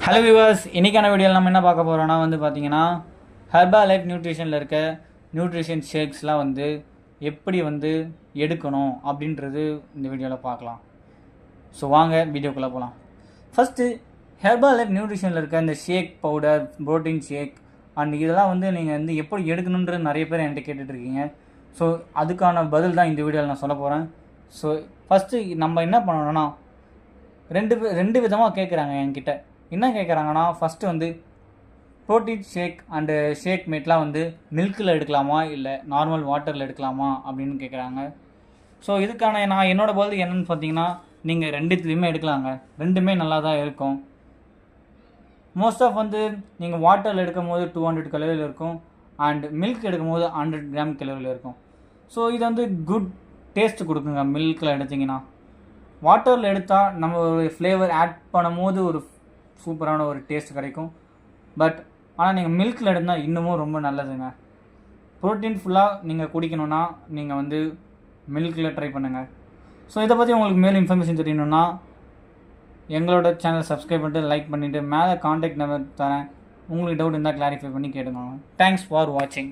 Hello viewers, இன்றைக்கான வீடியோவில் நம்ம என்ன பார்க்க போகிறோன்னா பார்த்தீங்கன்னா ஹெர்பா லைஃப் நியூட்ரிஷனில் இருக்க நியூட்ரிஷன் ஷேக்ஸ்லாம் எப்படி எடுக்கணும் அப்படின்றது இந்த வீடியோவில் பார்க்கலாம். ஸோ வாங்க வீடியோக்குள்ளே போகலாம். ஃபஸ்ட்டு ஹெர்பா லைஃப் நியூட்ரிஷனில் இருக்க இந்த ஷேக் பவுடர், ப்ரோட்டீன் ஷேக் அண்ட் இதெல்லாம் நீங்கள் எப்படி எடுக்கணுன்றது நிறைய பேர் என்கிட்ட கேட்டுட்ருக்கீங்க. ஸோ அதுக்கான பதில் தான் இந்த வீடியோவில் நான் சொல்ல போகிறேன். ஸோ ஃபஸ்ட்டு நம்ம என்ன பண்ணணும்னா ரெண்டு விதமாக கேட்குறாங்க என்கிட்ட. என்ன கேட்குறாங்கன்னா, ஃபஸ்ட்டு ப்ரோட்டீன் ஷேக் அண்டு ஷேக் மேட்லாம் மில்கில் எடுக்கலாமா இல்லை நார்மல் வாட்டரில் எடுக்கலாமா அப்படின்னு கேட்குறாங்க. ஸோ இதுக்கான என்னோடய பதில் என்னென்னு பார்த்தீங்கன்னா, நீங்கள் ரெண்டுத்துலேயுமே எடுக்கலாங்க. ரெண்டுமே நல்லா தான் இருக்கும். மோஸ்ட் ஆஃப் நீங்கள் வாட்டரில் எடுக்கும் போது 200 கலோரியில் இருக்கும் அண்ட் மில்க் எடுக்கும் போது 100 கிராம் கலோரியில் இருக்கும். ஸோ இது குட் டேஸ்ட் கொடுக்குங்க. மில்கில் எடுத்திங்கன்னா வாட்டரில் எடுத்தால் நம்ம ஒரு ஃப்ளேவர் ஆட் பண்ணும் போது ஒரு சூப்பரான ஒரு டேஸ்ட் கிடைக்கும். பட் ஆனால் நீங்கள் மில்கில் எடுத்தால் இன்னமும் ரொம்ப நல்லதுங்க. ப்ரோட்டீன் ஃபுல்லாக நீங்கள் குடிக்கணுன்னா நீங்கள் மில்கில் ட்ரை பண்ணுங்கள். ஸோ இதை பற்றி உங்களுக்கு மேலும் இன்ஃபர்மேஷன் தெரியணுன்னா எங்களோட சேனல் சப்ஸ்கிரைப் பண்ணிட்டு லைக் பண்ணிவிட்டு மேலே காண்டாக்ட் நம்பர் தரேன். உங்களுக்கு டவுட் இருந்தால் கிளாரிஃபை பண்ணி கேட்டுக்கோங்க. தேங்க்ஸ் ஃபார் வாட்சிங்.